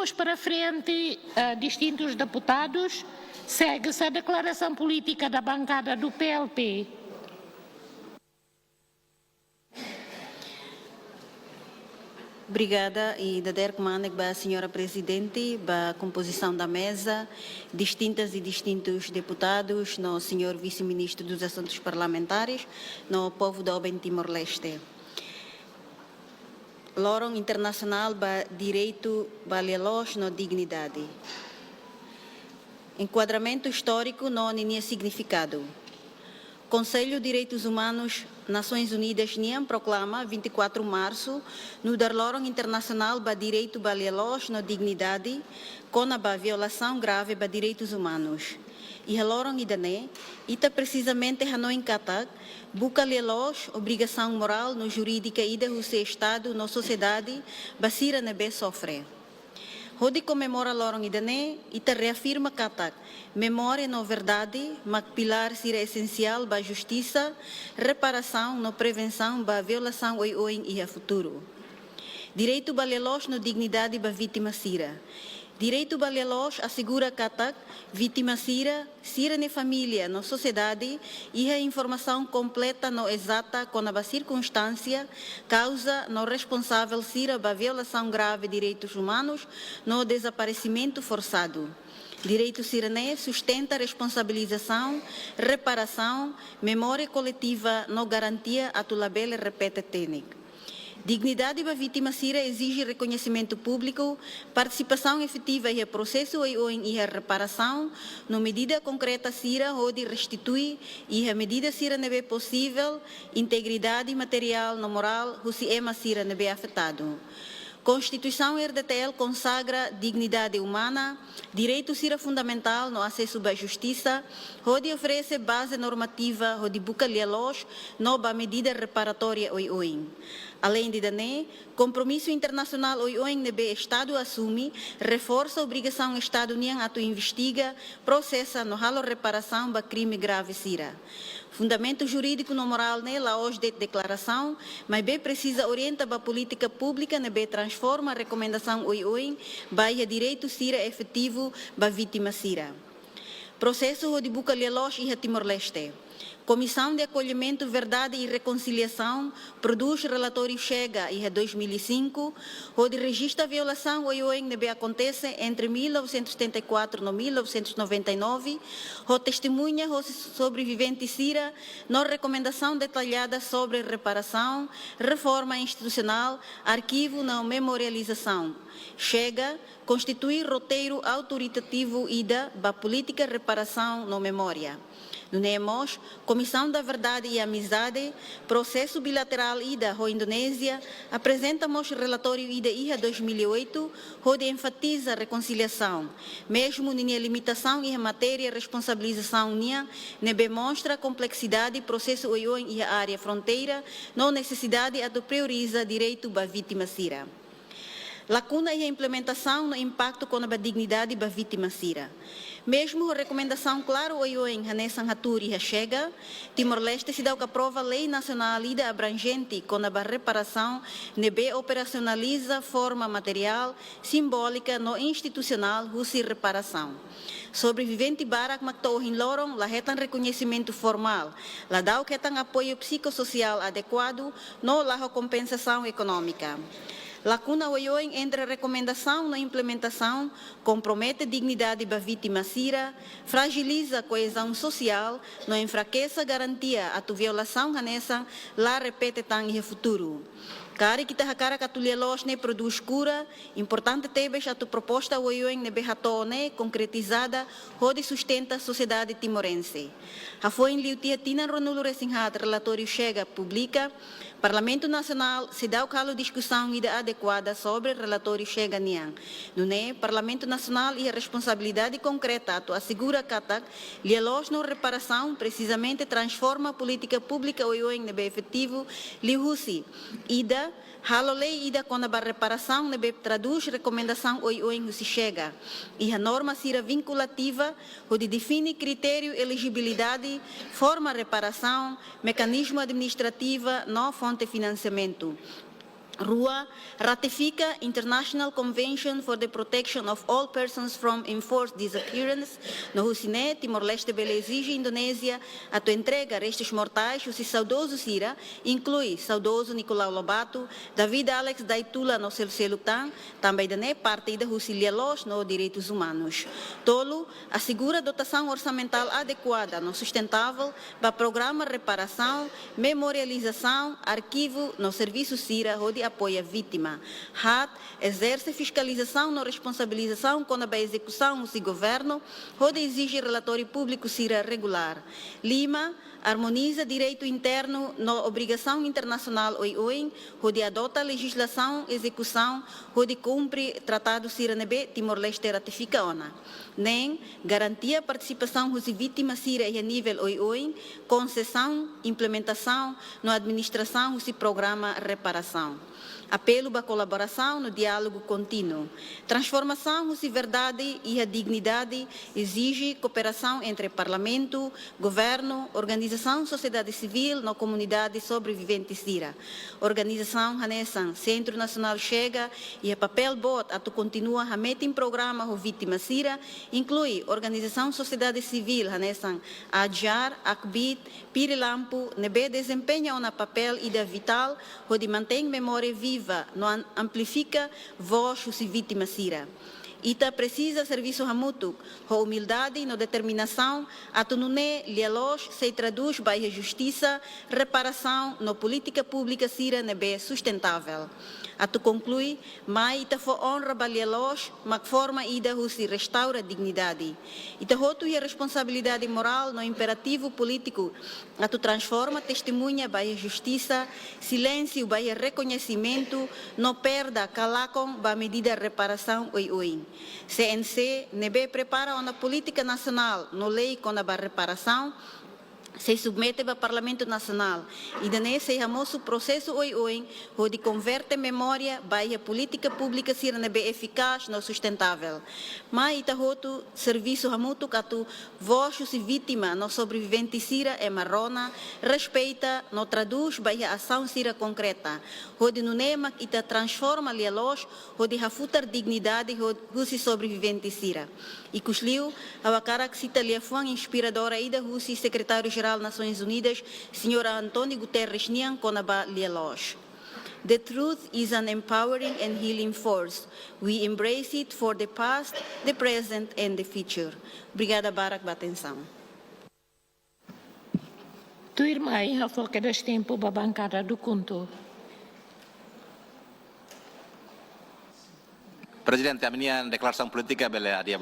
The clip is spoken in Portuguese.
Seguimos para frente, distintos deputados. Segue-se a declaração política da bancada do PLP. Obrigada e dader comando para a senhora Presidente, para a composição da mesa, distintas e distintos deputados, no senhor Vice-Ministro dos Assuntos Parlamentares, no povo do Timor-Leste. Lórum Internacional para Direito Valioso no Dignidade. Enquadramento histórico no linha significado. Conselho de Direitos Humanos, Nações Unidas, NIAM, proclama 24 de março, no Lórum Internacional para Direito Valioso no Dignidade, com a violação grave para direitos humanos. E a Lórum Idané, ita precisamente Hanoi Katak, buca lielos, obrigação moral no jurídica ida o Estado na sociedade, basira nebe sofre. Rodi comemora Lórum Idané, ita reafirma Katak, memória na verdade, mas pilar sira essencial para a justiça, reparação na prevenção para a violação hoje e a futuro. Direito balielos no dignidade para vítima sira. Direito balielos assegura Katak, vítima sira na família, na sociedade e a informação completa no exata com a circunstância, causa no responsável sira para a violação grave de direitos humanos no desaparecimento forçado. Direito sirané sustenta responsabilização, reparação, memória coletiva no garantia a tulabela repete técnica. Dignidade para a vítima sira exige reconhecimento público, participação efetiva e processo e a reparação, na medida concreta sira onde restitui e a medida sira nebe possível, integridade material no moral, o se ema sira nebe afetado. Constituição RDTL consagra dignidade humana, direito sira fundamental no acesso à justiça, onde oferece base normativa, onde busca lielos, nova medida reparatória oi. Além de dané, compromisso internacional oi nebe Estado assume, reforça a obrigação Estado niang atu investiga, processa no halo reparação para crime grave sira. Fundamento jurídico no moral nela hoje de declaração, mas bem precisa orienta para a política pública nebe transforma a recomendação oi para direito sira efetivo para vítima sira. Processo de buca lielos e Timor-Leste. Comissão de Acolhimento, Verdade e Reconciliação produz relatório Chega e 2005, onde registra a violação que acontece entre 1974 e 1999, o testemunha o sobrevivente Sira, na recomendação detalhada sobre reparação, reforma institucional, arquivo na memorialização. Chega, constitui roteiro autoritativo da política reparação na memória. No NEMOS, Comissão da Verdade e Amizade, Processo Bilateral IDA com a Indonésia, apresentamos relatório IDA IHA 2008, onde enfatiza a reconciliação. Mesmo na limitação e a matéria responsabilização NIA, demonstra a complexidade do processo OION e a área fronteira, não necessidade a prioriza direito da vítima sira. Lacuna e a implementação no impacto com a dignidade da vítima sira. Mesmo a recomendação clara em Hanessan Haturi e Chega, Timor-Leste se dá que aprova a lei nacional ida abrangente com a reparação, nebe operacionaliza forma material, simbólica no institucional, e reparação. Sobrevivente barak makto em lorong, la hetan reconhecimento formal, la dá que hetan apoio psicossocial adequado, no la compensação econômica. Lacuna oioen entre a recomendação e implementação compromete a dignidade da vítima sira, fragiliza a coesão social, não enfraquece a garantia a tu violação nessa, lá repete tão e futuro. Kari kita hakara katulielos ne produz cura, importante tebes a tu proposta oioen ne behatone concretizada, onde sustenta a sociedade timorense. A foi em liutia tina ronulo resinhat relatório chega publica, Parlamento Nacional se dá o calo discussão ida adequada sobre o relatório chega niang. No Parlamento Nacional e a responsabilidade concreta tu assegura katak, lielos no reparação precisamente transforma a política pública oioen nebe efetivo, lihusi, ida halo lei ida com a reparação nebe traduz recomendação oioen se chega. E a norma sira vinculativa, onde define critério elegibilidade, forma reparação, mecanismo administrativa, não fonte de financiamento. RUA ratifica International Convention for the Protection of All Persons from Enforced Disappearance. No Husiné, Timor-Leste exige Indonésia a tua entrega restos mortais, o saudoso Sira, inclui saudoso Nicolau Lobato, David Alex Daitula no Selutang, também da parte da Husilia Los no Direitos Humanos. Tolo assegura dotação orçamental adequada no sustentável para programa reparação, memorialização, arquivo no serviço Sira, onde apoia a vítima. HAT exerce fiscalização na responsabilização com a execução do governo, onde exige relatório público CIRA regular. Lima harmoniza direito interno na obrigação internacional OIOIN, onde adota legislação, execução, onde cumpre tratado CIRA-NB, Timor-Leste ratifica ONA. Nem garantia participação dos vítimas CIRA a nível OIOIN, concessão, implementação, na administração do programa reparação. Apelo para colaboração no diálogo contínuo. Transformação de verdade e a dignidade exige cooperação entre parlamento, governo, organização, sociedade civil, na comunidade sobrevivente Sira. Organização Hanessan, Centro Nacional Chega e a papel bot a tu continua a meter em programa o vítima Sira, inclui organização sociedade civil Hanessan, ADJAR, ACBIT, Pirilampo, nebe desempenha um papel e da vital, onde mantém memória viva, não amplifica voz dos vítimas Sira. Ita precisa serviço mútuo, com humildade e determinação, a tunune lielos se traduz para a justiça, reparação, na política pública Sira nebe sustentável. A tu conclui, mas ita for honra para lielos, mas forma ida se restaura a dignidade. Ita roto e a responsabilidade moral no imperativo político, a tu transforma testemunha para a justiça, silêncio para o reconhecimento, não perda calacom para a medida de reparação oi. CNC nebe prepara uma política nacional no lei com a reparação, se submete ao Parlamento Nacional e daí se famoso processo onde converte memória para a política pública ser eficaz e sustentável. Mas ita roto serviço mútuo que tu voz e vítima no sobrevivente Sira é marrona, respeita, no traduz para a ação Sira concreta, onde no nema ita transforma lielos, onde hafutar dignidade onde sobrevivente Sira. E cusliu a cara que cita liafão inspiradora ida Russi secretário-geral das Nações Unidas, Senhora Antônio Guterres Nian Konaba Lielos. The truth is an empowering and healing force. We embrace it for the past, the present, and the future. Obrigada, Barak, pela atenção. Tu irmã, a foca das tempo para a bancada do Conto. Presidente, a minha declaração política é a dia